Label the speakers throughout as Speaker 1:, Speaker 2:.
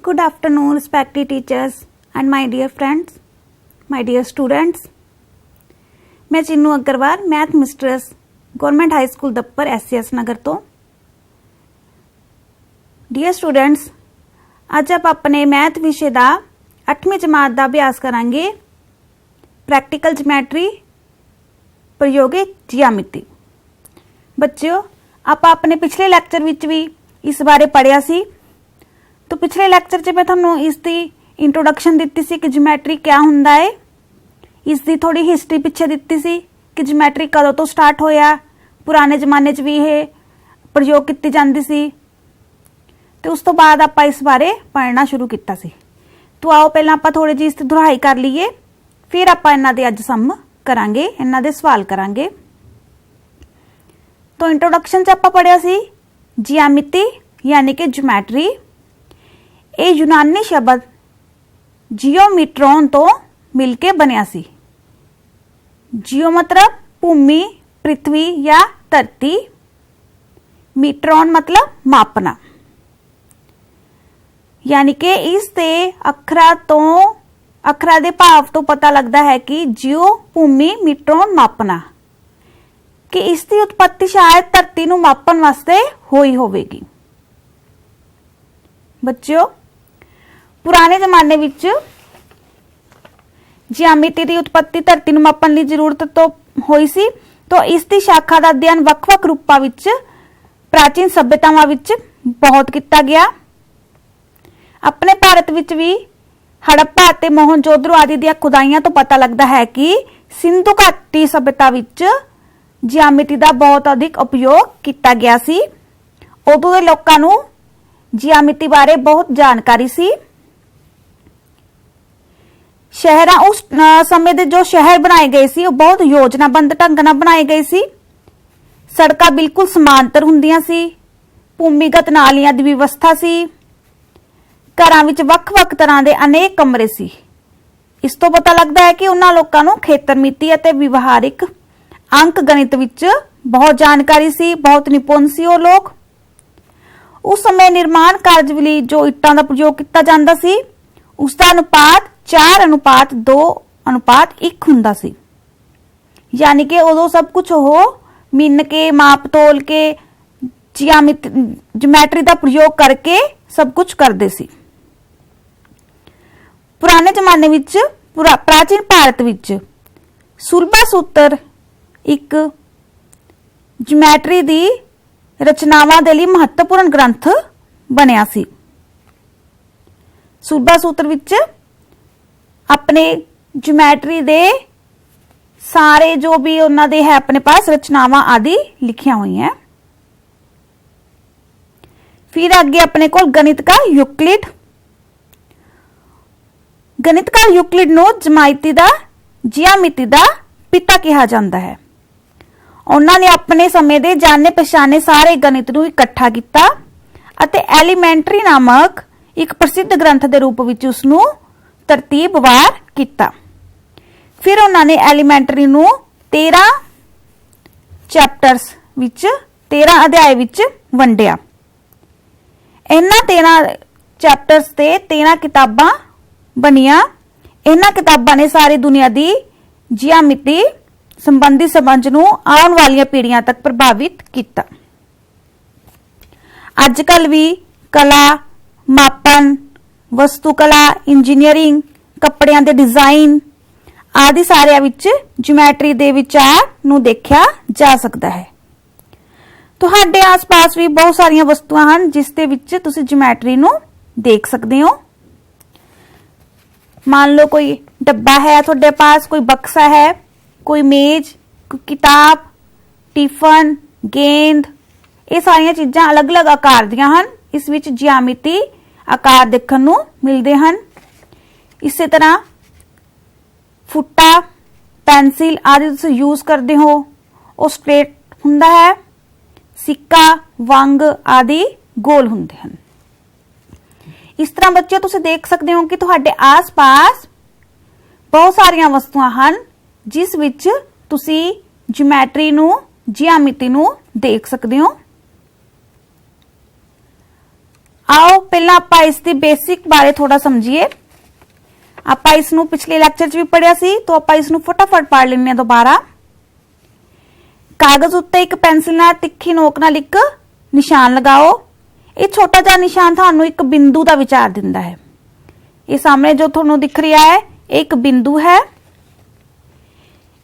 Speaker 1: Good afternoon, respected teachers and my dear friends, my dear students. मैं Chinnu Agarwal math mistress government high school Dappar SCS Nagar तो। Dear students, अज आप अपने math विषय का 8वीं जमात का अभ्यास करांगे। प्रैक्टिकल ज्योमेट्री प्रयोगिक ज्यामिति। बच्चों, आप अपने पिछले लैक्चर विच भी इस बारे पढ़िया सी। तो पिछले लैक्चर च मैं थोनों इसकी इंट्रोडक्शन दी सी कि ज्योमेट्री क्या हुंदा है, इसकी थोड़ी हिस्टरी पिछे दी सी कि ज्योमेट्री कदों तो स्टार्ट होया, पुराने जमाने च भी ये प्रयोग की जाती सी। तो उस तो बाद आप इस बारे पढ़ना शुरू किया सी। तो आओ पहला आप थोड़ी जी इसकी दुहाई कर लीए, फिर आप इन्हां दे अज सम करांगे, इन्हां दे सवाल करांगे। तो इंट्रोडक्शन च आप पढ़िया सी ज्यामिति यानी कि ज्योमेट्री। ये यूनानी शब्द जियोमीट्रॉन तो मिलके बनिया सी। जियो मतलब भूमि, पृथ्वी या धरती, मीट्रॉन मतलब मापना। यानी कि इस ते अखरा दे भाव तो पता लगता है कि जियो भूमि मीट्रॉन मापना, कि इसकी उत्पत्ति शायद धरती नूं मापन वास्ते होई होवेगी। बच्चों, पुराने जमाने विच ज्यामिति की उत्पत्ति धरती नूं मापन की जरूरत तो होई सी। तो इसकी शाखा का अध्ययन वख-वख रूपां विच प्राचीन सभ्यतावां विच बहुत किया गया। अपने भारत विच भी हड़प्पा ते मोहनजोदड़ो आदि दी खुदाइयां तो पता लगता है कि सिंधु घाटी सभ्यता विच ज्यामिति का बहुत अधिक उपयोग किया गया सी। उदों दे लोकां नूं ज्यामिति बारे बहुत जानकारी सी। शहरां उस समय दे जो शहर बनाए गए सी वो बहुत योजनाबंद ढंग नाल बनाए गए सी। सड़कां बिल्कुल समांतर हुंदियां सी। भूमिगत नालियां दी व्यवस्था सी। घरां विच वख-वख तरह दे अनेक कमरे सी। इस तो पता लगता है कि उन्हां लोकां नूं खेतर मिति अते व्यवहारिक अंक गणित विच बहुत जानकारी सी, बहुत निपुण सी वो लोग। उस समय निर्माण कार्य लई जो इट्टां दा प्रयोग किया जांदा सी, उसका अनुपात 4:2:1 हुंदा सी। यानी कि उदों सब कुछ हो मिन के, माप तोल के, ज्योमेट्री का प्रयोग करके सब कुछ करते सी। पुराने जमाने विच प्राचीन भारत विच सुलभा सूत्र एक ज्योमेट्री दी रचनावां दे लई महत्वपूर्ण ग्रंथ बनिया सी। सुलभा सूत्र विच अपने ज्योमेट्री दे सारे जो भी उन्हां दे है अपने पास रचनावां आदि लिखिया हुई हैं। फिर आगे अपने को गणित का यूक्लिड। गणित का यूक्लिड नूं ज्यामिति दा पिता कहा जाता है। उन्होंने अपने समय दे जाने पछाने सारे गणित नूं इकट्ठा किया अते एलीमेंट्री नामक एक प्रसिद्ध ग्रंथ के रूप में उसनूं तरतीबवार किया। फिर उन्होंने एलीमेंट्री नूं 13 चैप्टर्स विच 13 अध्याय विच वंडिया। इन्हां 13 चैप्टर्स ते 13 किताबां बनिया। इन्हां किताबां ने सारी दुनिया की ज्यामिति संबंधी समझ नूं आउण वालियां पीढ़ियां तक प्रभावित किया। अजकल भी कला, मापन, वस्तुकला, इंजीनियरिंग, कपड़ियां दे डिजाइन आदि सारे विच ज्योमेट्री दे विचार नूं देखा जा सकता है। तुहाडे आस पास भी बहुत सारिया वस्तुआं हन जिस दे विच तुसीं ज्योमेट्री नूं देख सकते हो। मान लो कोई डब्बा है तुहाडे पास, कोई बक्सा है, कोई मेज, कोई किताब, टिफन, गेंद, ये सारिया चीजां अलग अलग आकार दियां हन। इस विच ज्यामिति आकार देखण नूं मिलदे हन। इसे तरह फुट्टा, पेंसिल आदि तुसीं यूज करते हो, वो स्ट्रेट हुंदा है। सिक्का, वंग आदि गोल हुंदे हन। इस तरह बच्चों तुसीं देख सकते हो कि तुहाडे आस पास बहुत सारिया वस्तुआं हन जिस विच तुसीं ज्योमेट्री नूं, ज्यामिति नूं देख सकते हो। आओ पहला आपां इस दी बेसिक बारे थोड़ा समझिए। आपां इस नूं पिछले लैक्चर च भी पढ़िया सी, तो आपां इस नूं फटाफट पढ़ लैंदे दोबारा। कागज उत्ते एक पेंसिल नाल तिखी नोक नाल एक निशान लगाओ। ये छोटा जिहा निशान थानू एक बिंदु का विचार दिंदा है। ये सामने जो थानू दिख रहा है एक बिंदु है।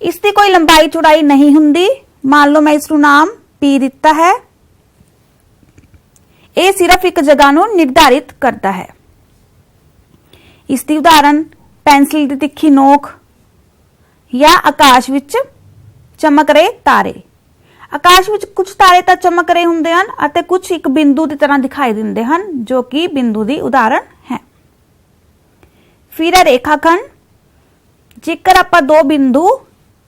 Speaker 1: इसकी कोई लंबाई चौड़ाई नहीं हुंदी। मान लो मैं इसनू नाम P दिता है। ये सिर्फ एक जगह नू निर्धारित करता है। इसकी उदाहरण पेंसिल की तिखी नोक या आकाश विच चमक रहे तारे। आकाश विच कुछ तारे तो चमक रहे हुंदे हन अते कुछ एक बिंदु की तरह दिखाई दिंदे हन, जो कि बिंदु की उदाहरण है। फिर है रेखाखंड। जेकर आपां दो बिंदु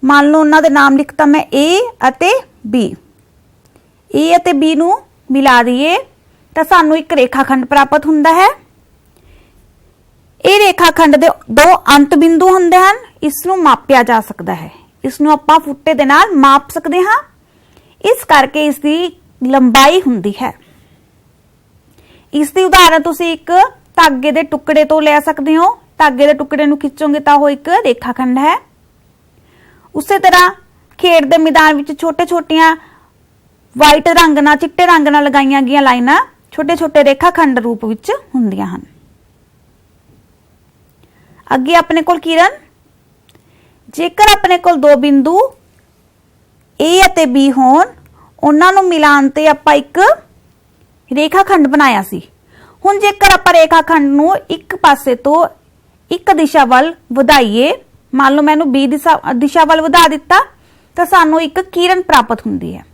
Speaker 1: मान लो उन्हां दे नाम लिखता मैं ए अते बी, ए अते बी नू मिला दईए तो सानू एक रेखाखंड प्राप्त हुंदा है। ये रेखाखंड दे दो अंत बिंदु हुंदे हन। इसनू मापिया जा सकता है। इसनू आपां फुट्टे दे नाल माप सकते हाँ। इस करके इसकी लंबाई हुंदी है। इसकी उदाहरण तुसीं एक धागे दे टुकड़े तो ले सकते हो। धागे दे टुकड़े नू खिंचोगे तो वो एक रेखाखंड है। उसी तरह खेड दे मैदान विच छोटे छोटियां वाइट रंग नाल चिट्टे रंग नाल लगाईयां गईयां लाइनां छोटे छोटे रेखाखंड रूप विच हुंदियां हन। अगे अपने कोल किरण। जेकर अपने कोल दो बिंदु ए अते बी होण, उन्हां नूं मिलाण ते आपां एक रेखाखंड बनाया सी। हुण जेकर आपां रेखाखंड नूं एक पासे तो एक दिशा वल वधाईए, मान लो मैनू बी दिशा वल वधा दिता तो सानू एक किरण प्राप्त हुंदी है।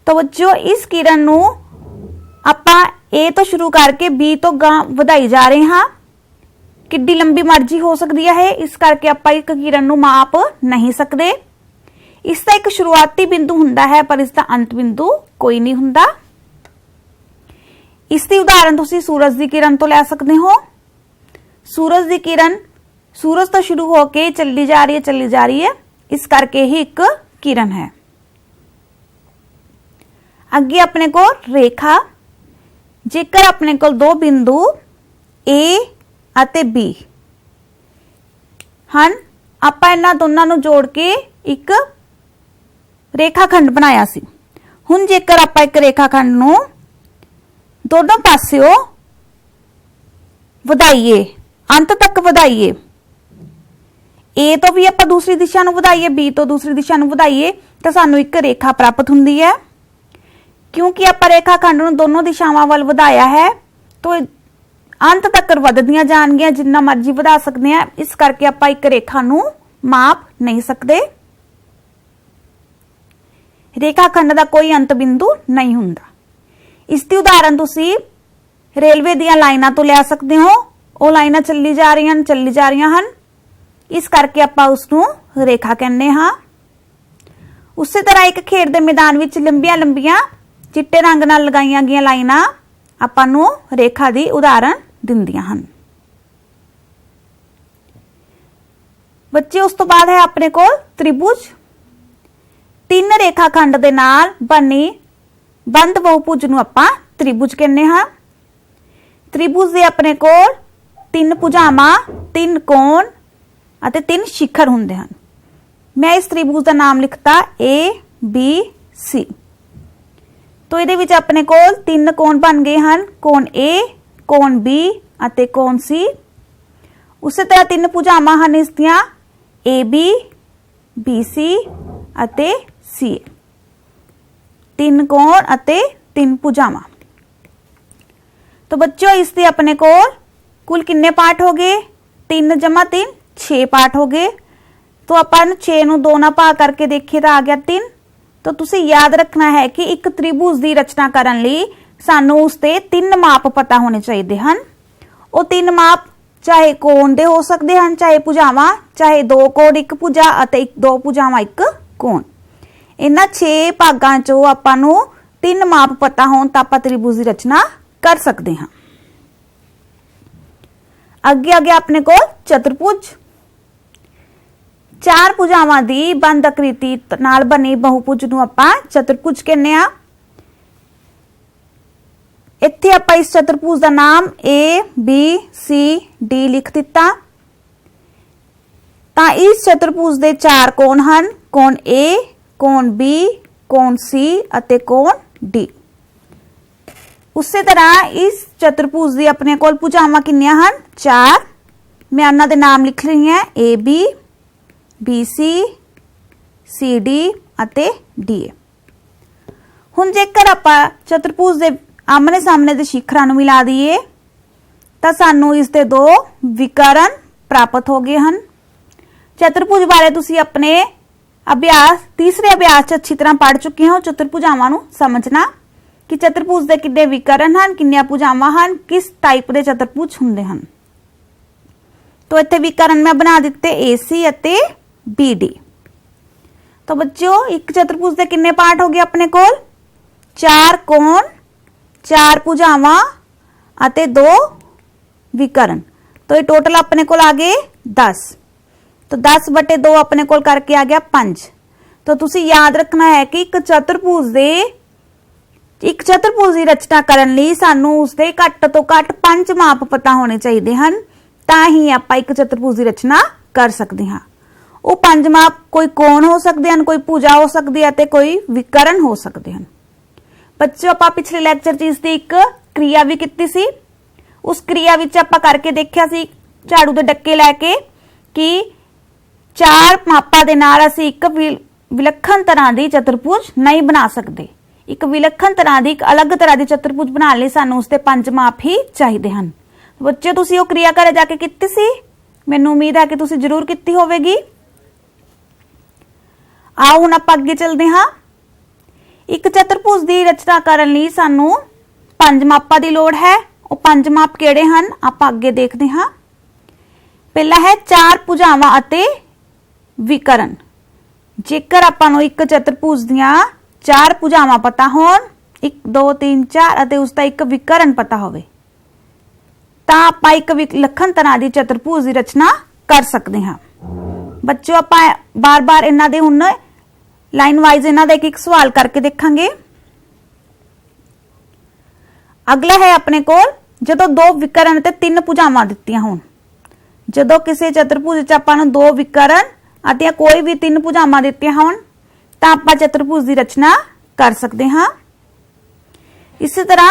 Speaker 1: तो जो इस किरण नूं आपां ए तो शुरू करके बी तो गां वधाई जा रहे हाँ। किड्डी लंबी मर्जी हो सकती है, इस करके आपां एक किरण नूं माप नहीं सकते। इसका एक शुरुआती बिंदु हुंदा है पर इसका अंत बिंदु कोई नहीं हुंदा। इसकी उदाहरण तुसीं सूरज की किरण तो ले सकते हो। सूरज की किरण सूरज तो शुरू होके चली जा रही है, इस करके ही एक किरण है। अगे अपने को रेखा। जेकर अपने को दो बिंदु ए अते बी हन, आपां इन्हां दोनों नूं जोड़ के एक रेखाखंड बनाया सी। हुण जेकर आपां एक रेखाखंड नूं दोनों पासिओं वधाईए, अंत तक वधाईए, ए तो भी आपां दूसरी दिशा नूं वधाईए, बी तो दूसरी दिशा नूं वधाईए, तो सानू एक रेखा प्राप्त हुंदी है। क्योंकि आपां रेखाखंड नूं दोनों दिशावां वल वधाया है तो अंत तक वधदियां जाणगियां, जिन्ना मर्जी वधा सकते हैं। इस करके आपां एक रेखा नूं माप नहीं सकते। रेखाखंड का कोई अंत बिंदु नहीं हुंदा। इसकी उदाहरण तुसीं रेलवे दीयां लाइनां तो ले सकते हो। वो लाइनां चली जा रही हन, इस करके आपां उसनूं रेखा कहने हाँ। उसी तरह एक खेड दे मैदान विच लंबियां लंबियां चिट्टे रंग नाल लगाईयां गईयां लाइनां आपां नूं रेखा दी उदाहरण दिंदियां हन। बच्चे उस तो बाद है अपने कोल त्रिभुज। तीन रेखाखंड दे नाल बनी बंद बहुभुज नूं आपां त्रिभुज कहने हाँ। त्रिभुज दे अपने कोल तीन भुजावां, तीन कोण अते तीन शिखर हुंदे हन। मैं इस त्रिभुज का नाम लिखता ए बी सी। तो इहदे विच अपने कोल तीन कोण बन गए हन, कोण ए, कोण बी अते कोण सी। उसी तरह तीन भुजावां हन इसदियां ए बी, बी सी अते सी। तीन कोण अते तीन भुजावां। तो बच्चों इसके अपने कोल कुल किन्ने पार्ट हो गए? 3 जमा 3 6 पार्ट हो गए। तो अपन 6 नूं 2 नाल भाग करके देखिए तो आ गया 3। तो तुसी याद रखना है कि एक त्रिभुज की रचना करने लई सानू उसते 3 माप पता होने चाहिए हन। वो 3 माप चाहे कोण दे हो सकते हैं, चाहे भुजावां, चाहे 2 कोण 1 भुजा अते 2 भुजावां 1 कोण। इन्हां 6 भागां चों आपां नूं 3 माप पता होण तां आपां त्रिभुज की रचना कर सकते हैं। अगे आ गया अपने को चतुर्भुज। 4 भुजावां दी बंद आकृति नाल बनी बहुभुज नूं आपां चतुर्भुज कहने आ। इत्थे आपां इस चतुर्भुज का नाम ए बी सी डी लिख दिता। तां इस चतुर्भुज के 4 कोण हन, कोण ए, कोण बी, कोण सी अते कोण डी। उस तरह इस चतुर्भुज की अपने कोल भुजावां कितनियां हन? 4। मैं उन्हां दे नाम लिख रही हां A B, B C D अते डी ए। हुण जेकर आपां चतुर्भुज के आमने सामने के शिखरां नूं मिला दईए तां सानूं इस दे 2 विकर्ण प्राप्त हो गए हैं। चतुर्भुज बारे तुसीं अपने अभ्यास तीसरे अभ्यास च अच्छी तरह पढ़ चुके हो। चतुर्भुजावां नूं समझना कि चतुर्भुज के कितने विकर्ण हैं, कितनियां भुजावां हैं, किस टाइप के चतुर्भुज हुंदे हैं। तो इत्थे विकर्ण मैं बना दिते ए सी अते बी डी। तो बच्चों एक चतुर्भुज के कितने पार्ट हो गए अपने कोल? 4 कोण, 4 भुजावां अते 2 विकर्ण। तो ये टोटल अपने कोल आ गए 10। तो 10/2 अपने कोल करके आ गया 5। तो तुसी याद रखना है कि एक चतुर्भुज की रचना करने लई सानू उसदे घट तो घट 5 माप पता होने चाहिए हैं, तां ही आपां एक चतुर्भुज की रचना कर सकते हैं। वो 5 माप कोई कोण हो सकते हैं, कोई भुजा हो सकती है ते कोई विकर्ण हो सकते हैं। बच्चों आपां पिछले लैक्चर च इसकी एक क्रिया भी की सी। उस क्रिया विच आपां करके देखिया सी झाड़ू दे डक्के लैके कि 4 मापां दे नाल असीं एक विलक्षण तरह की चतुर्भुज नहीं बना सकते। एक विलक्षण तरह की, एक अलग तरह की चतुर्भुज बनाने लई सानूं उसदे 5 माप ही चाहिए हैं। बच्चे तुसीं वो क्रिया घरे जाके कीती सी, मैनूं उम्मीद है कि तुसीं जरूर कीती होवेगी। आओ हुण आपां अगे चलदे हां। एक चतुर्भुज की रचना करने लई सानूं 5 मापां दी लोड़ है। वो 5 माप किहड़े हन आपां अगे देखदे हां। पहला है 4 भुजावां अते विकर्ण। जेकर आपां नूं एक चतुर्भुज दीयां 4 भुजावां पता होण, 1 2 3 4 अते उसका एक विकर्ण पता होवे, तां आपां एक विलक्षण तरह की चतुर्भुज की रचना कर सकते हैं। बच्चों आपां बार बार इन्हां दे हुण लाइन वाइज इन्हां दा एक सवाल करके देखांगे। अगला है अपने कोल जदों 2 विकर्ण ते 3 भुजावां दित्तियां होण। जदों किसी चतुर्भुज च आपां नूं 2 विकर्ण अते कोई भी 3 भुजावां दित्तियां होण तां आपां चतुर्भुज की रचना कर सकते हैं। इस तरह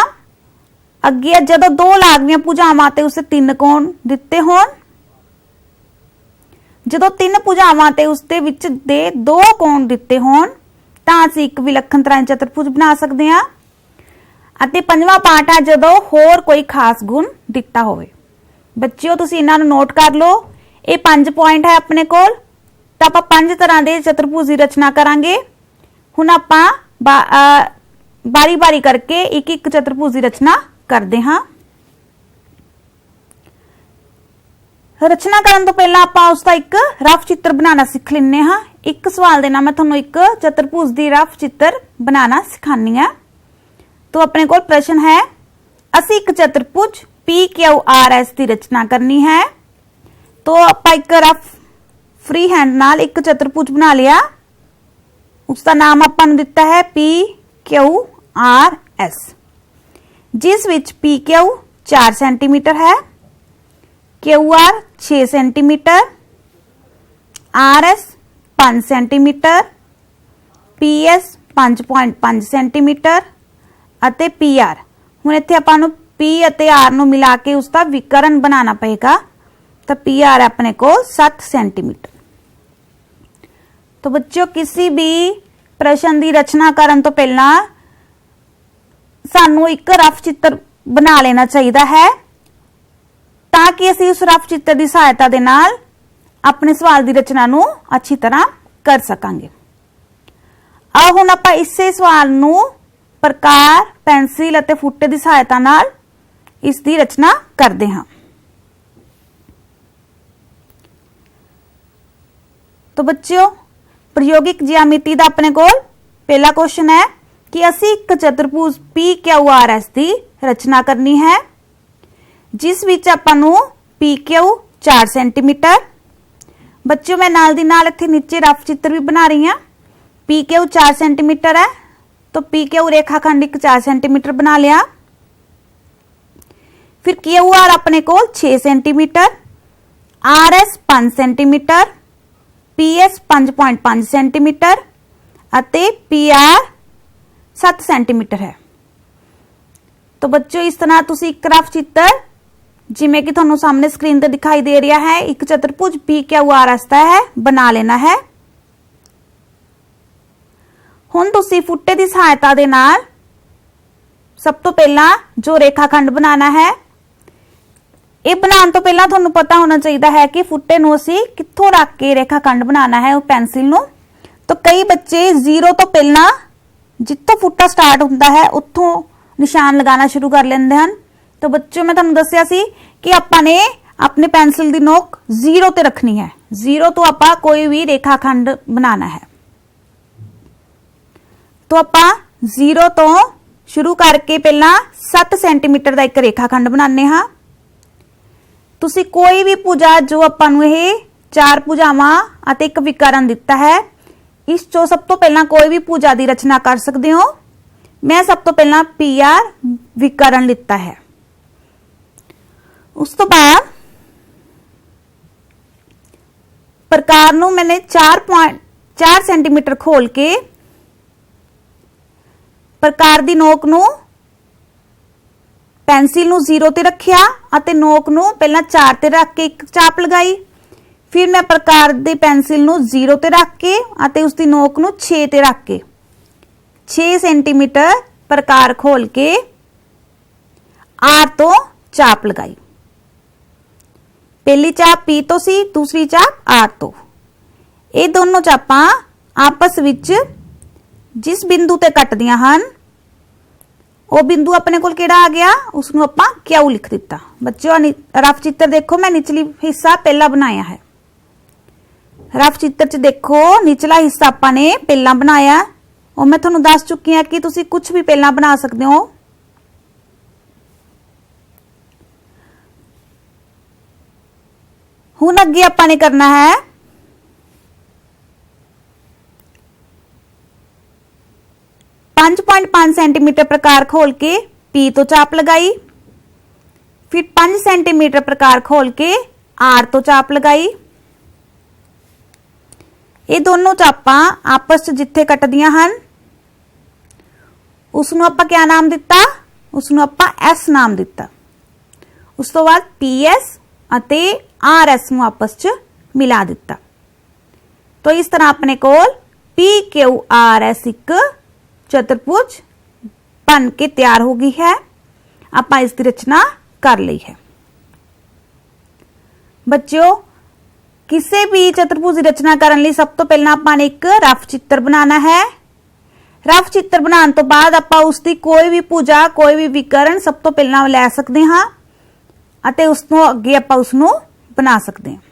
Speaker 1: अगे जदों 2 लागदियां भुजावां ते उसे 3 कोण दिते होण, जदों 3 भुजावां ते उसदे विच दे 2 कोण दिते होण तां असीं एक विलक्षण तरह दी चतुर्भुज बना सकते हैं। अते 5वां पार्ट है जदों होर कोई खास गुण दिता होवे। बच्चियों तुसीं इन्हां नूं नोट कर लो। ये 5 पॉइंट है अपने कोल। तो आपां 5 तरह के चतुर्भुज की रचना करांगे। हुण आपां बारी बारी करके एक एक चतुर्भुज की रचना करते हाँ। रचना करने तो पहला आपां उसका एक रफ चित्र बनाना सीख लेने हाँ। एक सवाल देना मैं तुहानूं एक चतुर्भुज की रफ चित्र बनाना सिखानी है। तो अपने कोल प्रश्न है, असीं एक चतुर्भुज PQRS की रचना करनी है। तो आपां एक रफ फ्री हैंड नाल एक चतुर्भुज बना लिया। उसका नाम आपां नूं दिता है PQRS, जिस विच PQ 4 सेंटीमीटर है, QR 6 centimetre, RS 5 centimetre, PS 5.5 centimetre अते PR। हुण इत्थे आपां नूं P अते R नूं मिला के उसका विकर्ण बनाना पएगा। तो PR अपने को 7 सेंटीमीटर। तो बच्चों किसी भी प्रश्न की रचना करने तो पहला सानू एक रफ चित्र बना लेना चाहिए है, ताकि असीं उस रफ चित्र की सहायता दे नाल अपने सवाल की रचना नू अच्छी तरह कर सकांगे। आ हुण आपां इसे सवाल नू प्रकार, पेंसिल अते फुट्टे की सहायता नाल इसकी रचना करते हाँ। तो बच्चों प्रयोगिक ज्यामिति का अपने कोल पहला क्वेश्चन है कि असीं एक चतुर्भुज PQRS की रचना करनी है, जिस विच आपां नूं PQ 4 सेंटीमीटर। बच्चों मैं नाल दी नाल इत्थे नीचे रफ चित्र भी बना रही हूं। PQ 4 सेंटीमीटर है तो PQ रेखाखंड एक 4 सेंटीमीटर बना लिया। फिर QR अपने कोल 6 centimetre, RS 5 centimetre, PS 5.5 centimetre अते PR 7 सेंटीमीटर है। तो बच्चों इस तरह तुसी एक रफ चित्र जिमें कि तुहानू सामने स्क्रीन ते दिखाई दे रहा है एक चतुर्भुज PQR रस्ता है बना लेना है। हुण तुसी फुट्टे की सहायता दे नाल सब तो पहला जो रेखाखंड बनाना है, ये बनाने तो पहला तुहानू पता होना चाहिए है कि फुट्टे नू असी कित्थों रख के रेखाखंड बनाना है पेंसिल नू। तो कई बच्चे जीरो तो पहला जित्थों फुट्टा स्टार्ट होता है उत्थों निशान लगाना शुरू कर लेंदे हन। तो बच्चों मैं तुहानू दस्सिया सी कि आपां ने अपने पेंसिल की नोक जीरो ते रखनी है। जीरो तो आपां कोई भी रेखाखंड बनाना है। तो आपां जीरो तो शुरू करके पहला 7 सेंटीमीटर का एक रेखाखंड बनाने हाँ। तुसी कोई भी भुजा जो आपां नू ये 4 भुजावां अते एक विकर्ण दिता है, इस चो सब तो पहला कोई भी भुजा की रचना कर सकते हो। मैं सब तो पहला PR विकर्ण लिता है। उस तो बाद प्रकार नू मैंने 4 सेंटीमीटर खोल के प्रकार दी नोक नू पेंसिल नू जीरो ते रखिया अते नोक नू पहला 4 ते रख के एक चाप लगाई। फिर मैं प्रकार दी पेंसिल नू जीरो ते रख के अते उसकी नोक नू 6 ते रख के 6 सेंटीमीटर प्रकार खोल के R तो चाप लगाई। पहली चाप P तो सी, दूसरी चाप R तो। ये दोनों चापां आपस विच जिस बिंदु ते कटदियां हन वो बिंदु अपने कोल केड़ा आ गया, उसनू आपां Q लिख दिता। बच्चों रफ चित्र देखो, मैं निचली हिस्सा पहला बनाया है। रफ चित्र च देखो निचला हिस्सा आपां ने पहला बनाया और मैं तुहानू दस चुकी हां कि तुसी कुछ भी पहला बना सकते हो। हुण अगे आपां ने करना है 5.5 सेंटीमीटर प्रकार खोल के P तो चाप लगाई। फिर 5 सेंटीमीटर प्रकार खोल के R तो चाप लगाई। ये दोनों चापां आपस च जिथे कटदियां हन उसनू आपां क्या नाम दिता, उसनू आपां S नाम दिता। उस तो बाद PS अते RS नू आपस च मिला दिता। तो इस तरह अपने कोल PQRS एक चतुर्भुज बन के तैयार हो गई है। आपां इसकी रचना कर ली है। बच्चों किसी भी चतुर्भुज की रचना करने लिए सब तो पहला आपां ने एक रफ चित्र बनाना है। रफ चित्र बनाने तो बाद आपां उसकी कोई भी भुजा कोई भी विकर्ण सब तो पहला लै सकते हाँ अते उसनों अगे आपां उसनों बना सकते हैं।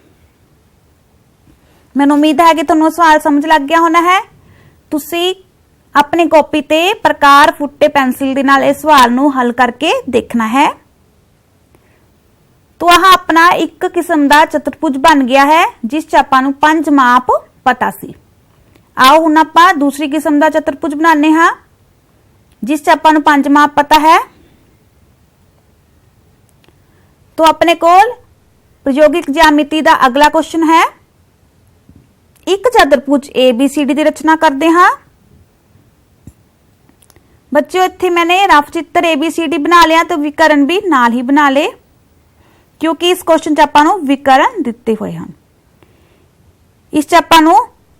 Speaker 1: मैनूं उम्मीद है कि तुहानूं सवाल समझ लग गया होना है। तुसी अपनी कॉपी ते प्रकार फुट्टे पेंसिल दे नाल इस सवाल नूं हल करके देखना है। तो आह अपना एक किस्म का चतुर्भुज बन गया है जिस च आपां नूं 5 माप पता सी। आओ हुण आपां दूसरी किस्म का चतुर्भुज बनाने हाँ जिस च आपां नूं 5 माप पता है। तो अपने कोल प्रयोगिक ज्यामिति का अगला क्वेश्चन है, एक चतुर्भुज ABCD की रचना करते हाँ। बच्चों इत्थे मैंने रफ चित्र ABCD बना लिया तो विकर्ण भी नाल ही बना ले क्योंकि इस क्वेश्चन च आपां नूं विकर्ण दिते हुए हैं। इस च आपां नूं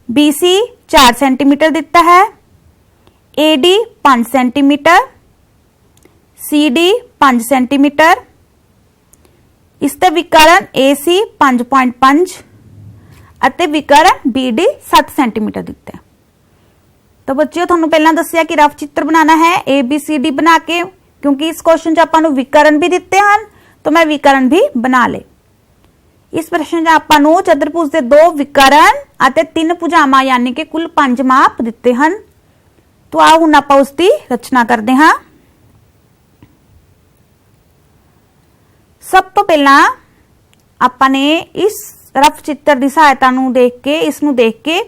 Speaker 1: BC 4 सेंटीमीटर दिता है, AD 5 सेंटीमीटर, CD 5 सेंटीमीटर, इसते विकर्ण AC 5.5 अते विकर्ण BD 7 सेंटीमीटर दिता है। तो बच्चों तुहानूं पहला दस्सिया कि रफ चित्र बनाना है ABCD बना के, क्योंकि इस क्वेश्चन च आपां नूं विकर्ण भी दिते हैं तो मैं विकर्ण भी बना ले। इस प्रश्न च आपां नूं चतुर्भुज के 2 विकर्ण अते 3 भुजावां यानी कि कुल 5 माप दिते हैं। तो आओ हुण आपां उसकी रचना करते हाँ। सब तो पहला आपां ने इस रफ चित्र की सहायता नूं देख के इसनूं देख के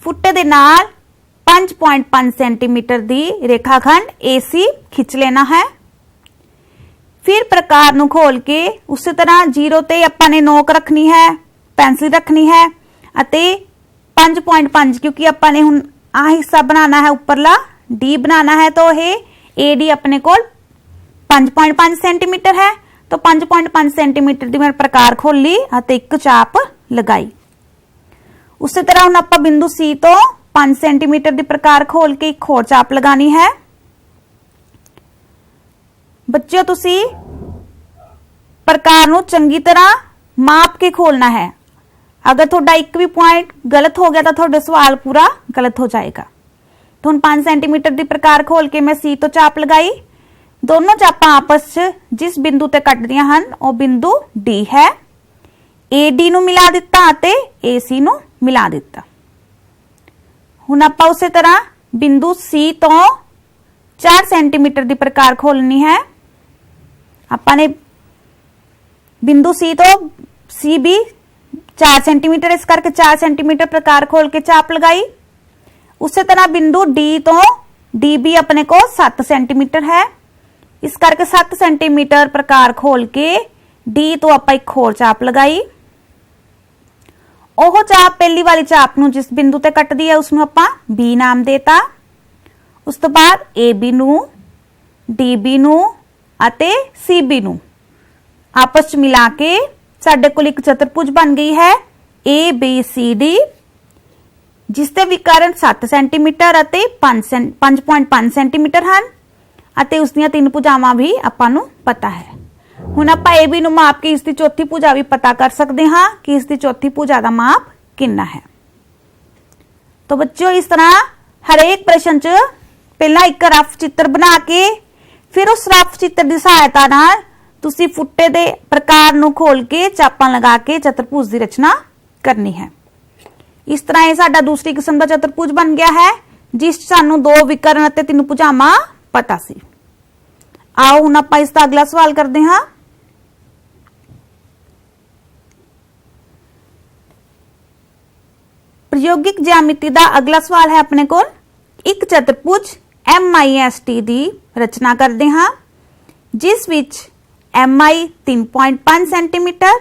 Speaker 1: फुट्टे दे नाल 5.5 सेंटीमीटर की रेखाखंड AC खिंच लेना है। फिर प्रकार नूं खोल के उस तरह 0 ते आपां ने नोक रखनी है, पेंसिल रखनी है अते 5.5 क्योंकि आपां ने हुण आ हिस्सा बनाना है उपरला डी बनाना है तो ये ए डी अपने कोल 5.5 सेंटीमीटर है। तो 5.5 सेंटीमीटर दी मैं प्रकार खोली अते एक चाप लगाई। उस तरह हुण आपां बिंदु सी तो 5 सेंटीमीटर दी प्रकार खोल के एक होर चाप लगानी है। बच्चों तुसी प्रकार नूं चंगी तरह माप के खोलना है। अगर थोड़ा एक भी पॉइंट गलत हो गया तो थोड़ा सवाल पूरा गलत हो जाएगा। तो 5 सेंटीमीटर की प्रकार खोल के मैं सी तो चाप लगाई। दोनों चापां आपस च जिस बिंदु ते कटदियां हन वो बिंदु डी है। ए डी नूं मिला दिता अते ए सी नूं मिला दिता। हुण आपां उसे तरह बिंदु सी तो 4 सेंटीमीटर की प्रकार खोलनी है। आपां ने बिंदु सी तो सी भी 4 सेंटीमीटर, इस करके 4 सेंटीमीटर प्रकार खोल के चाप लगाई। उसी तरह बिंदु डी तो डी भी अपने को 7 सेंटीमीटर है, इस करके 7 सेंटीमीटर प्रकार खोल के डी तो आप एक होर चाप लगाई। ओह चाप पहली वाली चाप नूं जिस बिंदु ते कटदी है उसनूं आपां बी नाम देता। उस तो बाद ए बी नूं, डी बी नूं अते सी बी नूं आपस च मिला के साडे कोल एक चतुर्भुज बन गई है ए बी सी डी, जिसते विकर्ण 7 सेंटीमीटर अते 5.5 सेंटीमीटर हैं अते उसदियां 3 भुजावां भी आपां नूं पता है। हुण आपां ए बी नूं माप के इसकी चौथी भुजा भी पता कर सकते हाँ कि इसकी चौथी भुजा का माप कितना है। तो बच्चों इस तरह हरेक प्रश्न च पहला एक रफ चित्र बना के फिर उस रफ चित्र की सहायता नाल तुसी फुट्टे दे प्रकार नूं खोल के चापां लगा के चतुर्भुज की रचना करनी है। इस तरह यह साडा दूसरी किस्म का चतुर्भुज बन गया है जिस सानू 2 विकर्ण अते 3 भुजावां पता सी। आओ हुण आपां इसदा अगला सवाल करते हाँ। प्रयोगिक ज्यामिति का अगला सवाल है अपने को। एक चतुर्भुज MIST की रचना करते हाँ जिस विच MI 3.5 सेंटीमीटर,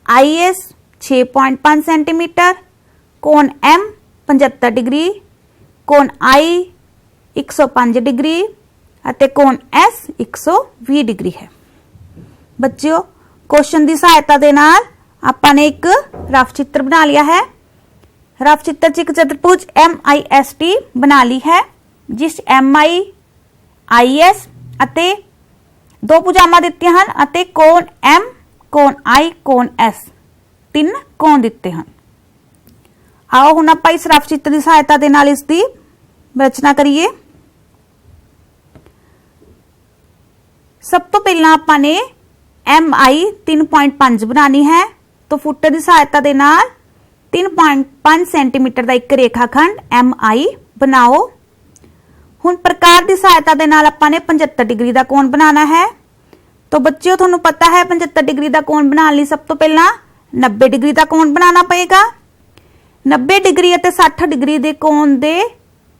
Speaker 1: IS 6.5 सेंटीमीटर, कोण M 75 डिग्री, कोण I 105 डिग्री अते कोण S 120 डिग्री है। बच्चों क्वेश्चन की सहायता दे नाल आपां ने एक रफ चित्र बना लिया है। रफ चित्र च एक चतुर्भुज MIST बना ली है जिस MI IS अते 2 भुजावां दित्तियां हन अते कोण M, कोण I, कोण S 3 कोण दिते हैं। आओ हुण आपां इस रफ चित्र की सहायता दे नाल इसकी रचना करिए। सब तो पहला आपां ने MI 3.5 बनानी है तो फुट्टे की सहायता दे नाल 3.5 सेंटीमीटर का एक रेखाखंड MI बनाओ। हुण प्रकार की सहायता दे नाल आपां ने 75 डिग्री का कोण बनाना है। तो बच्चों तुहानूं पता है 75 डिग्री का कोण बनाने लई सब तो पहला 90 डिग्री का कोण बनाना पएगा। 90 डिग्री अते 60 डिग्री के कोण दे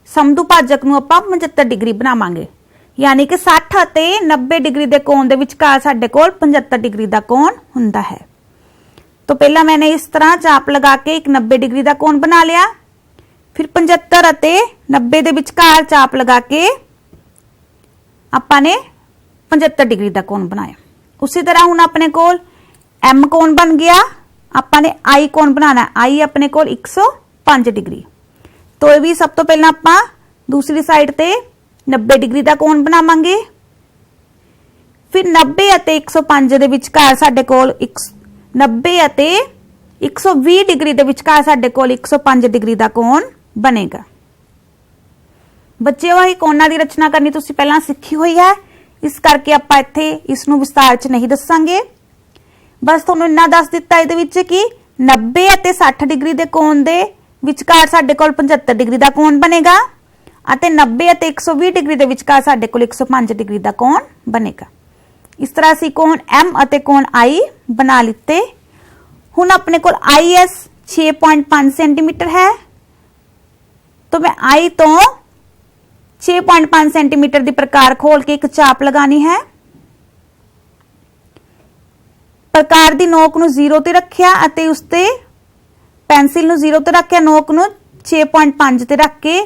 Speaker 1: समदुभाजक नूं आपां 75 डिग्री बनावांगे, यानी कि 60 अते 90 डिग्री के कोण दे विचकार साडे कोल 75 डिग्री का कोण हुंदा है। तो पहला मैंने इस तरह चाप लगा के एक 90 डिग्री का कोण बना लिया, फिर 75 अते 90 दे विचकार चाप लगा के आपां ने 75 डिग्री का कोण बनाया। उसी तरह हुण अपने कोल M कोण बन गया, आपां ने I कोण बनाना है। I अपने कोल 105 डिग्री। तो ये भी सब तो पहला आपां दूसरी साइड ते 90 डिग्री का कोण बनावांगे। फिर 90 अते 105 दे विचकार साडे कोल 90 अते 120 डिग्री दे विचकार साडे कोल 105 डिग्री का कोण बनेगा। बच्चे वही कोणां दी रचना करनी तुसीं पहलां सीखी हुई है, इस करके आपां इत्थे इसनूं विस्तार च नहीं दसांगे। बस तुहानूं इन्ना दस दित्ता इहदे विच कि 90 अते 60 डिग्री दे कोण दे विचकार साडे कोल 75 डिग्री का कोण बनेगा अते 90 अते 120 डिग्री दे विचकार साडे कोल 105 डिग्री का कोण बनेगा। इस तरह असीं कोण M अते कोण I बना लिते। हुण अपने कोल IS 6.5 सेंटीमीटर है तो मैं I तो 6.5 सेंटीमीटर की प्रकार खोल के एक चाप लगानी है। प्रकार दी नोक नूं 0 ते रखिया अते उसते पेंसिल नूं 0 ते रखिया, नोक नूं 6.5 ते रख के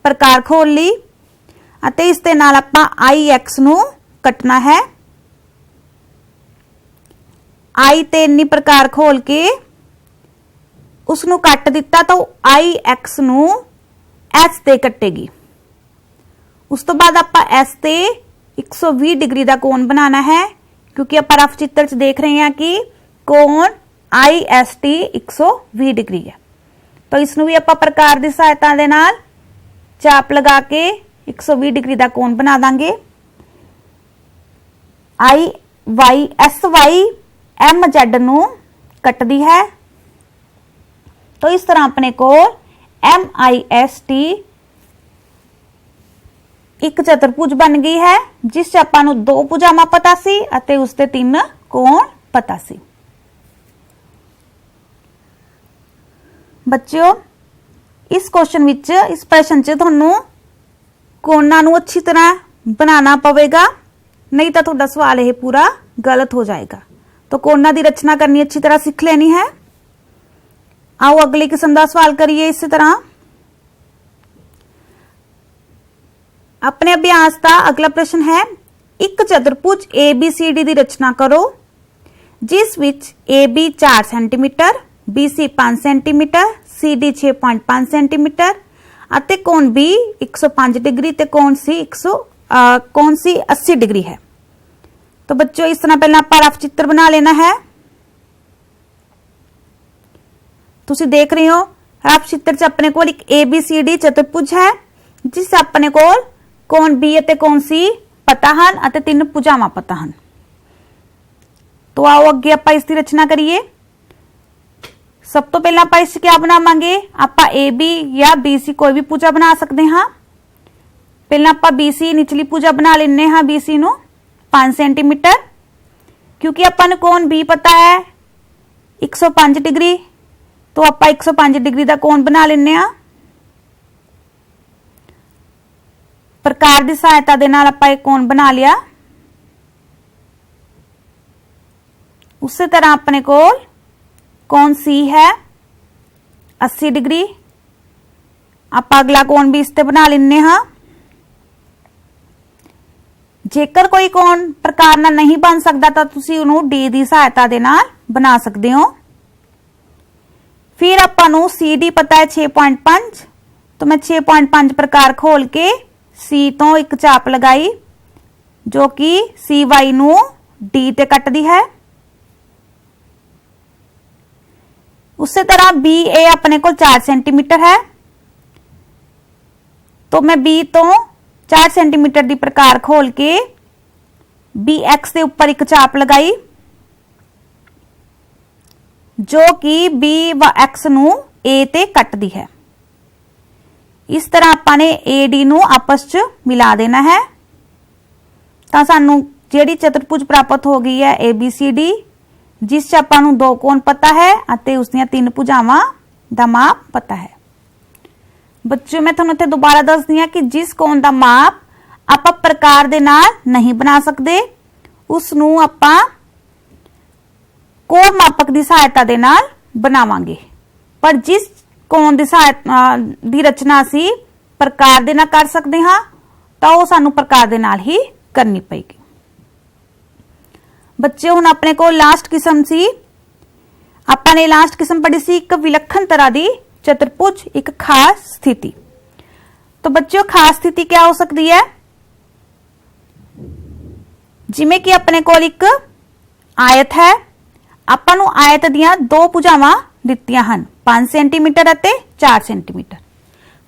Speaker 1: प्रकार खोल ली अते इस दे नाल आपां IX नूं कटना है। आई ते इन्नी प्रकार खोल के उसनूं कट दिता तो IX नूं S ते कटेगी। उस तो बाद आपां S ते 120 डिग्री का कोण बनाना है, क्योंकि आप रफ चित्र च देख रहे हैं कि कोण IST 120 डिग्री है। तो इसनूं भी आप प्रकार की सहायता दे नाल चाप लगा के 120 डिग्री का कोण बना देंगे। SY MZ नूं कटदी है। तो इस तरह अपने को MIST एक चतुर्भुज बन गई है, जिस च आपां नूं 2 भुजावां पता सी अते उसते 3 कोण पता सी। बच्चों, इस क्वेश्चन विच इस प्रश्न च तुहानूं कोणां नूं अच्छी तरह बनाना पवेगा, नहीं तो तुहाडा सवाल यह पूरा गलत हो जाएगा। तो कोणां दी रचना करनी अच्छी तरह सीख लेनी है। आओ अगली किस्म का सवाल करिए। इस तरह अपने अभ्यास का अगला प्रश्न है, एक चतुर्भुज ABCD की रचना करो जिस विच AB 4 centimetre, BC 5 centimetre, CD 6.5 centimetre अते कोण B 105 डिग्री ते कोण C 80 डिग्री है। तो बच्चों, इस तरह पहले आप रफ चित्र बना लेना है। तुसी देख रहे हो रफ चित्र च अपने को एक ABCD चतुर्भुज है, जिस अपने को कोण B अते कोण C पता हन अते 3 भुजावां पता हन। तो आओ अगे आप इसकी रचना करिए। सब तो पहला आप इस क्या बनावांगे, आप AB या BC कोई भी भुजा बना सकते हाँ। पहला आप BC निचली भुजा बना लेने हाँ, BC नूं 5 सेंटीमीटर, क्योंकि अपन कोण B पता है 105 डिग्री, तो आप 105 डिग्री का कोण बना लेने। प्रकार की सहायता दे नाल आपां एक कोण बना लिया। उसी तरह अपने को कोण C है 80 डिग्री, आप अगला कोण भी इसते बना लेने हाँ। जेकर कोई कोण प्रकार नाल नहीं बन सकता तो तुसी उहनूं D की सहायता दे नाल बना सकते हो। फिर आपां नूं CD पता है 6.5, तो मैं 6.5 प्रकार खोल के C तो एक चाप लगाई जो कि CY नूं D ते कटदी है। उसी तरह BA अपने को 4 सेंटीमीटर है, तो मैं B तो 4 सेंटीमीटर की प्रकार खोल के BX के ऊपर एक चाप लगाई जो कि B व X नूं A ते कटदी है। इस तरह आपने AD नूं आपस च मिला देना है, तो सानू जिहड़ी चतुर्भुज प्राप्त हो गई है ABCD, जिस च आपां नूं 2 कोण पता है अते उसदियां 3 भुजावां दा माप पता है। बच्चों, मैं तुहानूं इत्थे दोबारा दस दी हां कि जिस कोण दा माप आपां प्रकार दे नाल नहीं बना सकते, उस नूं आपां कोण मापक की सहायता दे नाल बनावांगे, पर जिस कोण दी सहायता दी रचना असीं प्रकार दे नाल कर सकते हाँ, तो वो सानू प्रकार दे नाल ही करनी पेगी। बच्चे, हुण अपने को लास्ट किस्म सी, आपने लास्ट किस्म पढ़ी सी एक विलक्षण तरह की चतुर्भुज एक खास स्थिति। तो बच्चों, खास स्थिति क्या हो सकती है, जिमें कि अपने को एक आयत है, आपां नूं आयत दियां 2 भुजावां दित्तियां हन 5 सेंटीमीटर अते 4 सेंटीमीटर।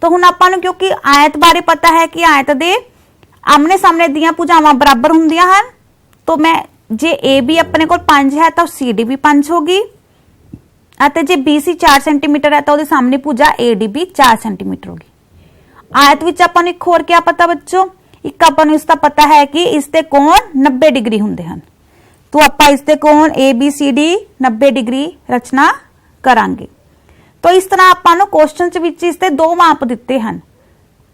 Speaker 1: तो हुण आपां नूं क्योंकि आयत बारे पता है कि आयत दे आमने सामने दियां भुजावां बराबर हुंदियां हन, तो मैं जे AB अपने को 5 है तो CD भी 5 होगी, अते जे BC 4 सेंटीमीटर है तो उहदे सामने भुजा AD भी 4 सेंटीमीटर होगी। आयत विच आपां नूं एक होर क्या पता बच्चों, एक आपां नूं इसदा पता है कि इसदे कोण 90 डिग्री हुंदे हन, तो आपां इसदे कोण ABCD 90 डिग्री रचना करांगे। तो इस तरह आपां नूं क्वेश्चन च विच इसदे 2 माप दिते हन,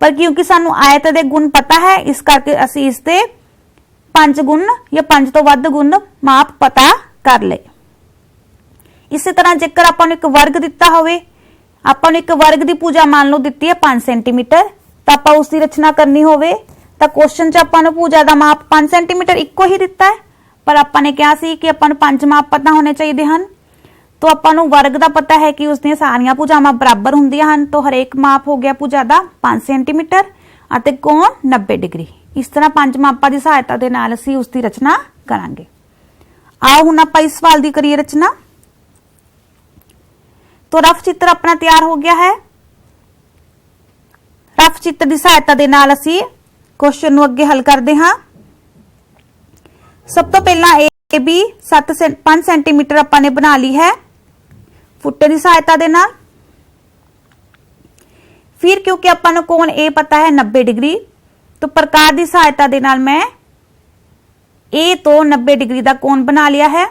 Speaker 1: पर क्योंकि सानू आयत दे गुण पता है, इस करके असीं इसदे 5 गुण या 5 तो वध गुण माप पता कर ले। इस तरह जेकर आपां नूं एक वर्ग दिता होवे, आपां नूं एक वर्ग की भुजा मान लो दिती है 5 सेंटीमीटर, तो आपां उसकी रचना करनी होवे तो क्वेश्चन च आपां नूं भुजा का माप 5 सेंटीमीटर इक्को ही दिता है, पर आपां ने कहा सी कि आपां नूं 5 माप पता होने चाहिए हैं। तो आपां नूं वर्ग का पता है कि उसदियां सारियां भुजावां बराबर हुंदियां हन, तो हरेक माप हो गया भुजा का 5 सेंटीमीटर अते कोण 90 डिग्री। इस तरह 5 मापां की सहायता दे नाल असीं उसकी रचना करांगे। आओ हुण आपां इस सवाल की करिए रचना। तो रफ चित्र अपना तैयार हो गया है। रफ चित्र की सहायता दे नाल असीं क्वेश्चन नूं अगे हल करते हाँ। सब तो पहला ए बी 5 सेंटीमीटर आपां ने बना ली है फुट्टे की सहायता दे नाल। फिर क्योंकि आपां नूं कोण ए पता है 90 डिग्री, तो प्रकार की सहायता दे नाल मैं ए तो 90 डिग्री का कोण बना लिया है।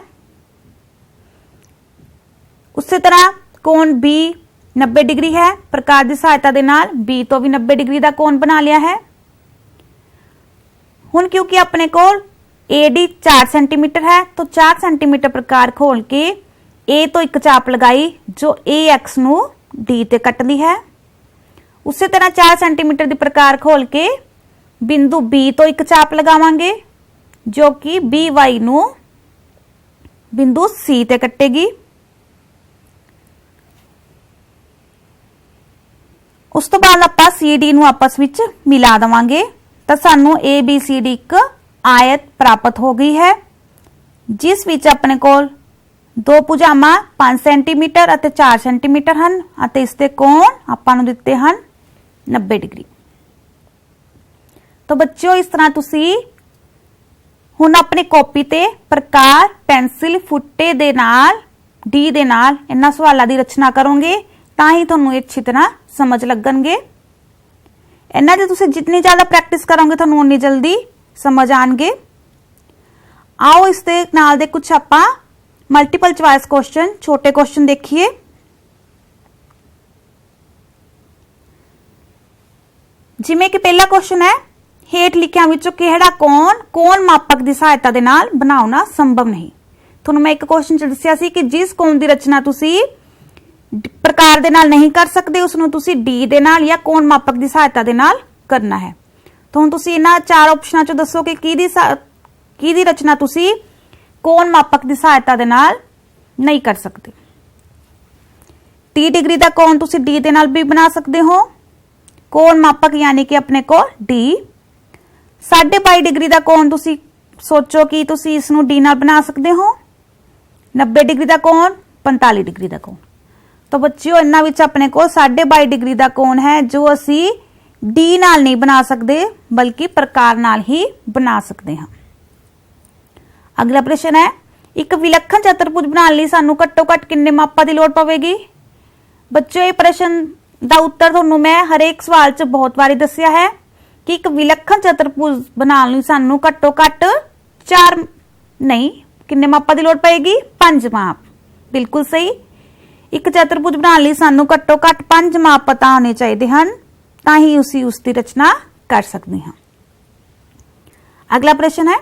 Speaker 1: उसी तरह कोण बी 90 डिग्री है, प्रकार की सहायता दे नाल बी तो भी 90 डिग्री का कोण बना लिया है। हुण क्योंकि अपने को ए डी 4 सेंटीमीटर है, तो 4 सेंटीमीटर प्रकार खोल के ए तो एक चाप लगाई जो ए एक्स नूं डी ते कटदी है। उसी तरह 4 सेंटीमीटर की प्रकार खोल के बिंदु बी तो एक चाप लगावांगे जो कि बी वाई नूं बिंदु सी ते कटेगी। उस तो बाद आपां सी डी नूं आपस विच मिला देवांगे, तो सानू ए बी सी डी एक आयत प्राप्त हो गई है, जिस विच अपने कोल दो भुजावां 5 सेंटीमीटर अते 4 सेंटीमीटर हन अते इसके कोण आपां नूं दिते हन 90 डिग्री। तो बच्चों इस तरह तुसी हुण अपनी कॉपी ते प्रकार पेंसिल फुट्टे दे नाल डी दे नाल इन्हां सवालों की रचना करोगे, तां ही तुहानूं अच्छी तरह समझ लगणगे। इन्हां दी तुसीं जितनी ज़्यादा प्रैक्टिस करोगे तुहानूं उन्नी जल्दी समझ आएंगे। आओ इस दे नाल दे कुछ आपां मल्टीपल चॉइस क्वेश्चन छोटे क्वेश्चन देखिए। जिवें कि पहला क्वेश्चन है, हेठ लिखियां विचों किहड़ा कोण मापक की सहायता दे नाल बनाउणा संभव नहीं। तुहानूं मैं एक क्वेश्चन च दस्सिया सी कि जिस कोण की रचना तुसीं प्रकार दे नाल नहीं कर सकते उसनूं तुसीं डी दे नाल या कोण मापक की सहायता दे नाल करना है। तो हुण तुसीं इन्हां 4 ऑप्शनां चों दसो कि किहदी रचना तुसीं कोण मापक की सहायता दे नाल नहीं कर सकते। 30 डिग्री का कोण तुसीं डी दे नाल भी बना सकते हो, कोण मापक यानी कि अपने को डी। 22.5 डिग्री का कोण तुसीं सोचो कि तुसीं इसनूं डी नाल बना सकते हो। 90 डिग्री का कोण 45 डिग्री का कोण। तो बच्चों इन्हां विच अपने को 22.5 डिग्री का कोण है जो असी डी नाल नहीं बना सकते बल्कि प्रकार नाल ही बना सकते हैं। अगला प्रश्न है, एक विलक्षण चतुर्भुज बनाने लई सानू घट्टो घट किन्ने मापां दी लोड़ पवेगी। बच्चों ये प्रश्न का उत्तर तुहानूं मैं हरेक सवाल च बहुत बारी दस्सिया है कि एक विलक्षण चतुर्भुज बनाने लई सानू घट्टो घट 4 नहीं किन्ने मापां दी लोड़ पएगी 5 माप। बिल्कुल सही, एक चतुर्भुज बनाने लई सानू घट्टो घट 5 माप पता होने चाहिए हैं, तां ही उसकी रचना कर सकते हैं। अगला प्रश्न है,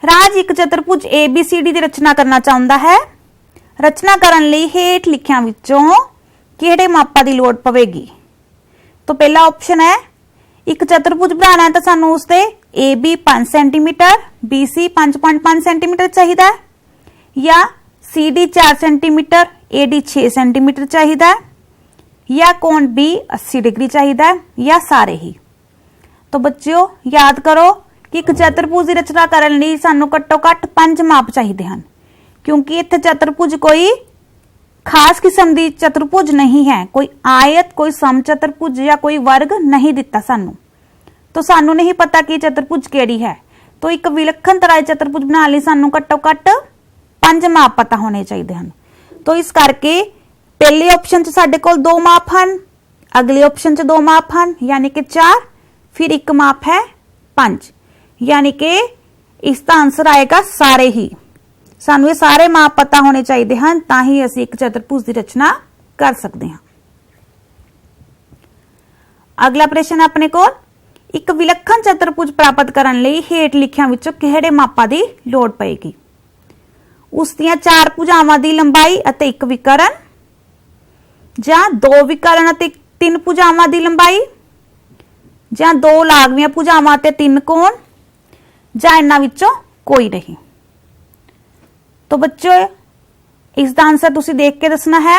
Speaker 1: राज एक चतुर्भुज ए बी सी डी की रचना करना चाहता है। रचना करने लई हेठ लिखियां विचों किहड़े मापां दी लोड़ पवेगी। तो पहला ऑप्शन है, एक चतुर्भुज बनाना है तो सानू उसते A B 5 centimetre B C 5.5 centimetre चाहिए, या C D 4 centimetre A D 6 centimetre चाहिए, या कोण बी 80 डिग्री चाहिए, या सारे ही। तो बच्चों याद करो कि एक चतुर्भुज की रचना करने लई सानू घट्टो घट 5 माप चाहिए हैं, क्योंकि इत्थे चतुर्भुज कोई खास किस्म की चतुर्भुज नहीं है, कोई आयत कोई समचतुर्भुज या कोई वर्ग नहीं दिता सानू, तो सानू नहीं पता कि चतुर्भुज केड़ी है। तो एक विलक्षण तरह चतुर्भुज बनाने लई सानू घट्टो घट 5 माप पता होने चाहिए हैं। तो इस करके पहले ऑप्शन च साडे कोल 2 माप हैं, अगले ऑप्शन च 2 माप हैं यानी कि 4, फिर एक माप है 5, यानी कि इसका आंसर आएगा सारे ही। सानू ये सारे माप पता होने चाहिए हैं, तां ही असीं एक चतुर्भुज की रचना कर सकते हैं। अगला प्रश्न अपने को, एक विलक्षण चतुर्भुज प्राप्त करने लई हेठ लिखियां विचों किहड़े मापां दी लोड़ पएगी। ਉਸ ਦੀਆਂ 4 ਭੁਜਾਵਾਂ ਦੀ ਲੰਬਾਈ ਅਤੇ 1 ਵਿਕਰਨ, ਜਾਂ 2 ਵਿਕਰਨ ਅਤੇ 3 ਭੁਜਾਵਾਂ ਦੀ ਲੰਬਾਈ, ਜਾਂ 2 ਲਾਗਵੀਆਂ ਭੁਜਾਵਾਂ ਅਤੇ 3 ਕੋਣ, ਜਾਂ ਇਹਨਾਂ ਵਿੱਚੋਂ ਕੋਈ नहीं। तो बच्चों इसका आंसर तुसी देख के दसना है।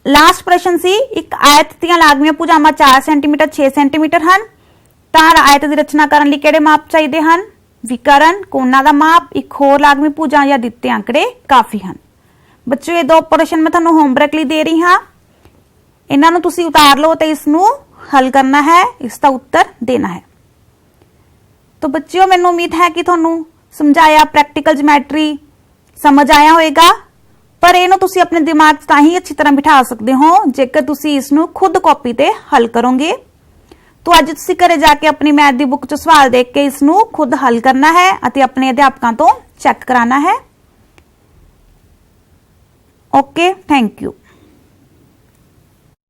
Speaker 1: लास्ट प्रश्न सी, एक आयत ਦੀਆਂ ਲਾਗਵੀਆਂ ਭੁਜਾਵਾਂ 4 ਸੈਂਟੀਮੀਟਰ 6 ਸੈਂਟੀਮੀਟਰ ਹਨ ਤਾਂ ਆਇਤ ਦੀ ਰਚਨਾ ਕਰਨ ਲਈ ਕਿਹੜੇ ਮਾਪ ਚਾਹੀਦੇ ਹਨ? ਵਿਕਰਨ, ਕੋਣਾਂ ਦਾ ਮਾਪ, ਇੱਕ ਹੋਰ ਲਾਗਵੀਂ ਭੁਜਾਂ ਜਾਂ ਦਿੱਤੇ ਅੰਕੜੇ ਕਾਫੀ ਹਨ। ਬੱਚਿਓ ਇਹ ਦੋ ਪ੍ਰਸ਼ਨ ਮੈਂ ਤੁਹਾਨੂੰ ਹੋਮਵਰਕ ਲਈ ਦੇ ਰਹੀ ਹਾਂ, ਇਹਨਾਂ ਨੂੰ ਤੁਸੀਂ ਉਤਾਰ ਲਓ ਤੇ ਇਸ ਨੂੰ ਹੱਲ ਕਰਨਾ ਹੈ, ਇਸ ਦਾ ਉੱਤਰ ਦੇਣਾ ਹੈ। तो बच्चों मैनूं उम्मीद है कि तुहानूं समझाया प्रैक्टिकल ज्योमैट्री समझ आया होएगा, पर इहनूं तुसीं अपने दिमाग 'ਚ ਤਾਂ ਹੀ अच्छी तरह बिठा सकते हो जेकर तुसीं इसनूं खुद कॉपी ते हल करोगे। तो अज तुसीं घरे जाके अपनी मैथ दी बुक 'ਚ सवाल देख के इसनूं खुद हल करना है ਅਤੇ अपने अध्यापकों तो चेक कराना है। Okay, thank you.